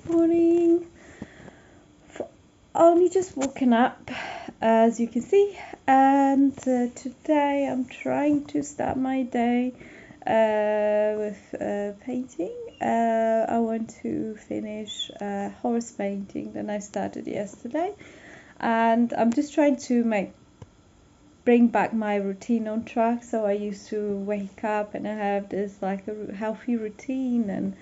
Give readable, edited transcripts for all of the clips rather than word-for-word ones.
morning. Only just woken up, as you can see, and today I'm trying to start my day with painting. I want to finish horse painting that I started yesterday, and I'm just trying to bring back my routine on track. So I used to wake up and I have this like a healthy routine and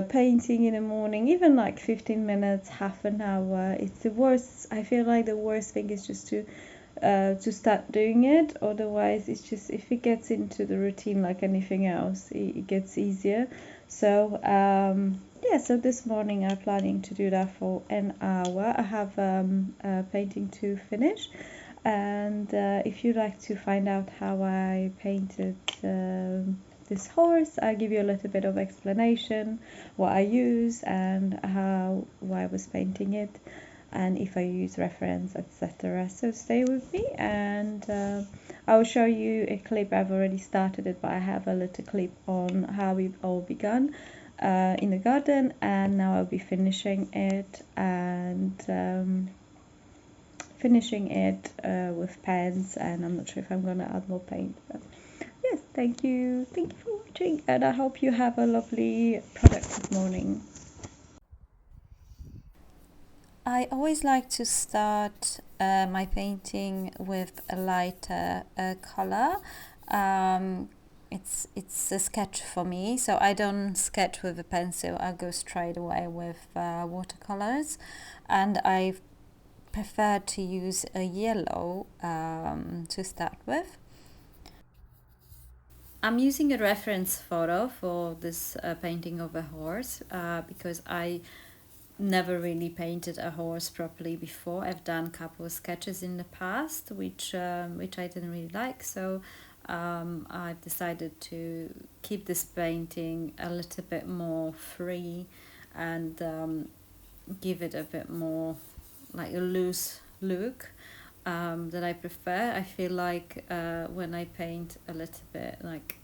painting in the morning, even like 15 minutes, half an hour. It's the worst. I feel like the worst thing is just to start doing it. Otherwise, it's just if it gets into the routine like anything else, it gets easier. So yeah, so this morning I'm planning to do that for an hour. I have painting to finish. And if you'd like to find out how I painted this horse, I'll give you a little bit of explanation, what I use and why I was painting it, and if I use reference, etc. So stay with me, and I will show you a clip. I've already started it, but I have a little clip on how we've all begun in the garden, and now I'll be finishing it and finishing it with pens, and I'm not sure if I'm gonna add more paint, but yes, thank you for watching, and I hope you have a lovely productive morning. I always like to start my painting with a lighter color. It's a sketch for me, so I don't sketch with a pencil. I go straight away with watercolors, and I prefer to use a yellow to start with. I'm using a reference photo for this painting of a horse because I never really painted a horse properly before. I've done a couple of sketches in the past which I didn't really like, so I've decided to keep this painting a little bit more free and give it a bit more like a loose look that I prefer. I feel like when I paint a little bit like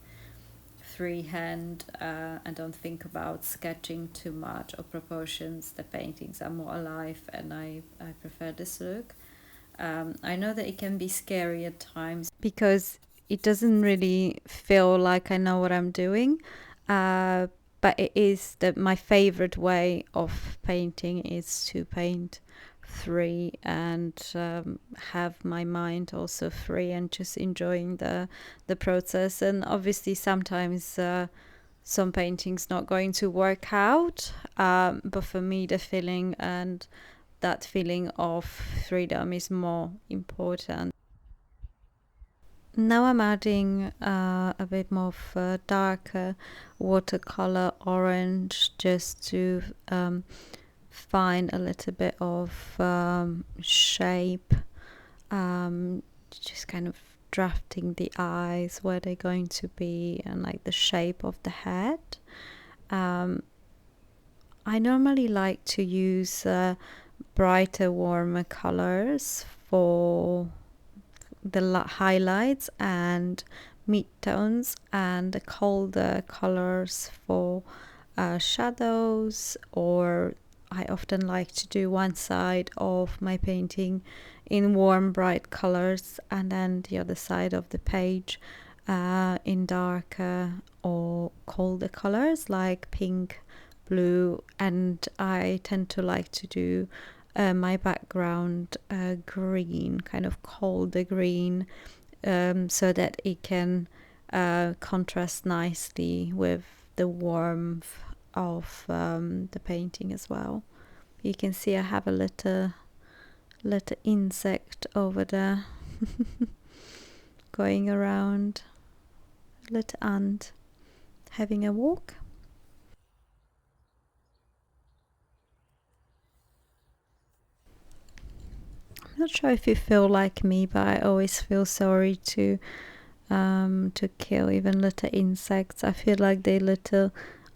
freehand and don't think about sketching too much or proportions, the paintings are more alive, and I prefer this look. I know that it can be scary at times because it doesn't really feel like I know what I'm doing. But it is my favorite way of painting is to paint free and have my mind also free and just enjoying the process. And obviously sometimes some paintings not going to work out, but for me the feeling and that feeling of freedom is more important. Now I'm adding a bit more of a darker watercolor orange just to find a little bit of shape, just kind of drafting the eyes, where they're going to be, and like the shape of the head. I normally like to use brighter, warmer colors for the highlights and midtones, and the colder colors for shadows, or I often like to do one side of my painting in warm bright colors and then the other side of the page in darker or colder colors like pink, blue, and I tend to like to do my background green, kind of colder green, so that it can contrast nicely with the warmth of the painting as well. You can see I have a little insect over there going around, little ant having a walk. I'm not sure if you feel like me, but I always feel sorry to kill even little insects. I feel like they little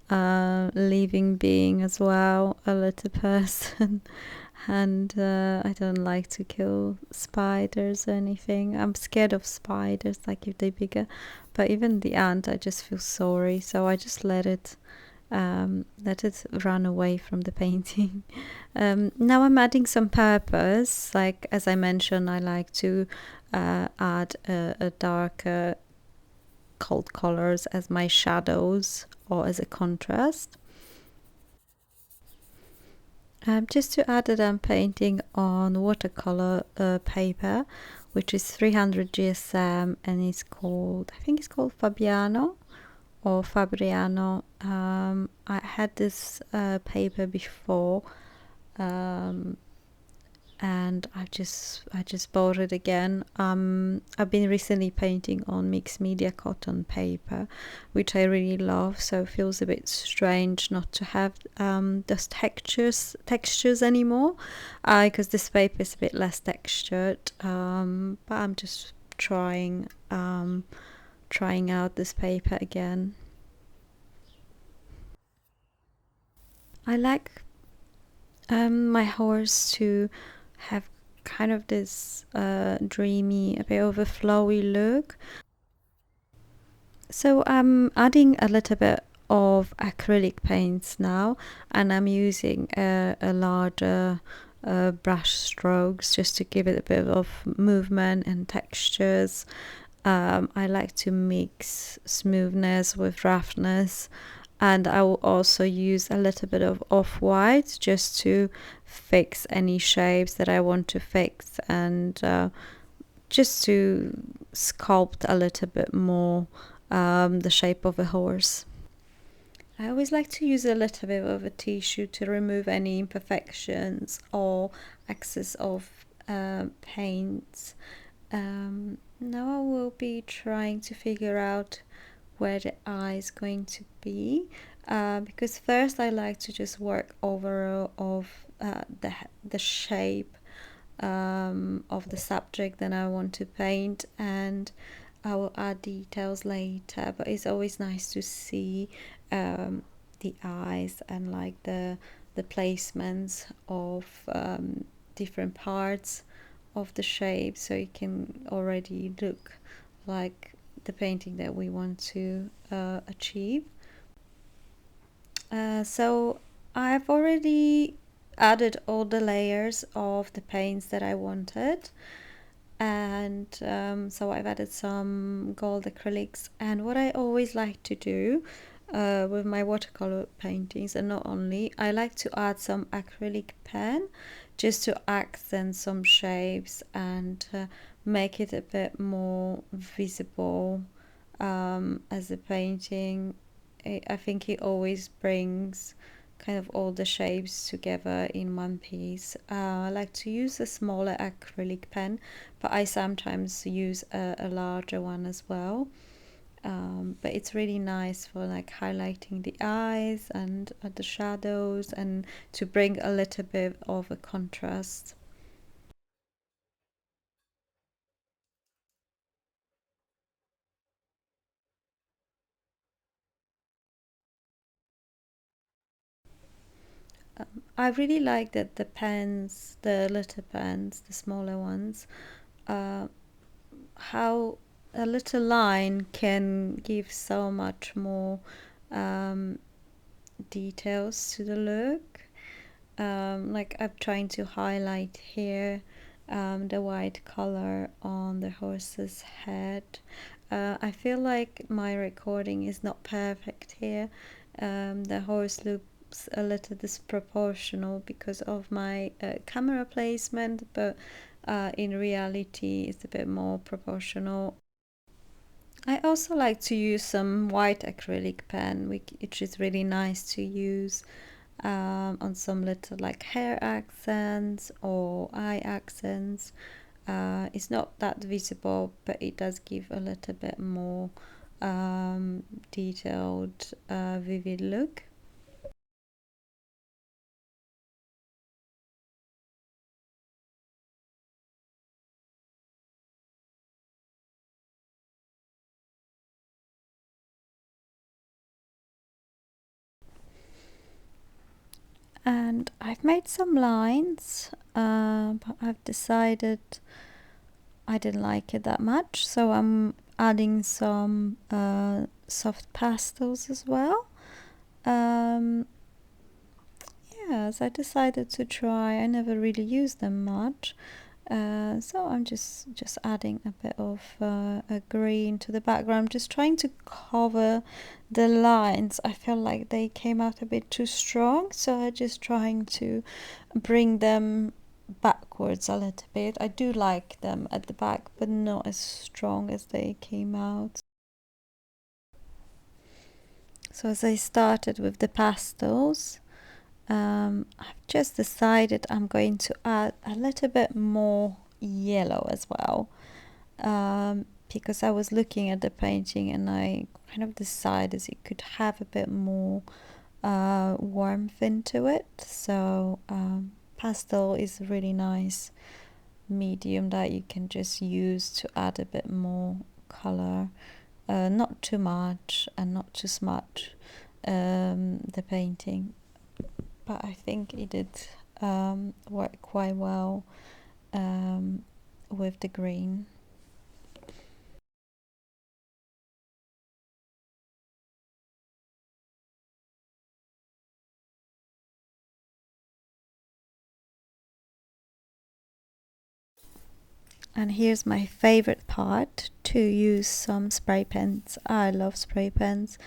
living being as well, a little person. And I don't like to kill spiders or anything. I'm scared of spiders, like if they're bigger. But even the ant, I just feel sorry, so I just let it let it run away from the painting. Now I'm adding some purples. Like as I mentioned, I like to add a darker cold colors as my shadows or as a contrast. Just to add it, I'm painting on watercolor paper, which is 300 GSM, and it's called, I think it's called Fabiano or Fabriano. I had this paper before, and I just bought it again. I've been recently painting on mixed media cotton paper, which I really love. So it feels a bit strange not to have those textures anymore, because this paper is a bit less textured. But I'm just trying out this paper again. I like my horse to have kind of this dreamy, a bit of a flowy look. So I'm adding a little bit of acrylic paints now, and I'm using a larger brush strokes just to give it a bit of movement and textures. I like to mix smoothness with roughness, and I will also use a little bit of off-white just to fix any shapes that I want to fix, and just to sculpt a little bit more the shape of a horse. I always like to use a little bit of a tissue to remove any imperfections or excess of paint. Now I will be trying to figure out where the eye is going to be, because first I like to just work overall of the shape of the subject that I want to paint, and I will add details later. But it's always nice to see the eyes and like the placements of different parts of the shape, so it can already look like the painting that we want to achieve. So I've already added all the layers of the paints that I wanted, and so I've added some gold acrylics. And what I always like to do with my watercolor paintings, and not only, I like to add some acrylic pen just to accent some shapes and make it a bit more visible as a painting. I think it always brings kind of all the shapes together in one piece. I like to use a smaller acrylic pen, but I sometimes use a larger one as well. But it's really nice for like highlighting the eyes and the shadows, and to bring a little bit of a contrast. I really like that the pens, the little pens, the smaller ones, uh, how a little line can give so much more um, details to the look. Like I'm trying to highlight here the white color on the horse's head. I feel like my recording is not perfect here. The horse looks a little disproportional because of my camera placement, but in reality it's a bit more proportional. I also like to use some white acrylic pen, which is really nice to use on some little like hair accents or eye accents. It's not that visible, but it does give a little bit more detailed, vivid look. And I've made some lines, but I've decided I didn't like it that much, so I'm adding some soft pastels as well. Um, yes, I decided to try. I never really use them much. So I'm just adding a bit of a green to the background, just trying to cover the lines. I feel like they came out a bit too strong, so I'm just trying to bring them backwards a little bit. I do like them at the back, but not as strong as they came out. So as I started with the pastels, I've just decided I'm going to add a little bit more yellow as well, because I was looking at the painting and I kind of decided it could have a bit more warmth into it. So pastel is a really nice medium that you can just use to add a bit more color, not too much and not too smudge the painting, but I think it did work quite well with the green. And here's my favorite part, to use some spray pens. I love spray pens.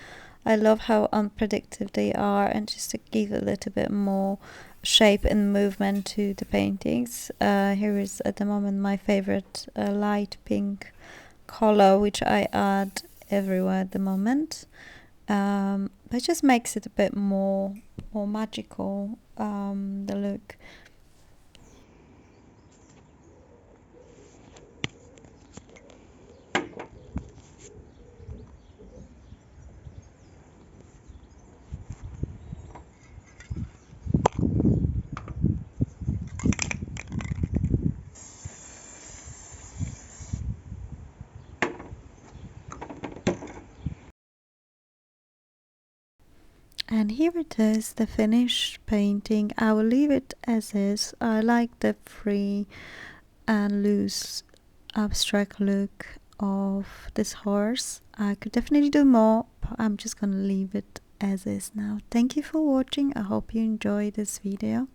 I love how unpredictable they are, and just to give a little bit more shape and movement to the paintings. Here is at the moment my favorite light pink color, which I add everywhere at the moment. But it just makes it a bit more magical, the look. And here it is, the finished painting. I will leave it as is. I like the free and loose abstract look of this horse. I could definitely do more, but I'm just gonna leave it as is now. Thank you for watching. I hope you enjoyed this video.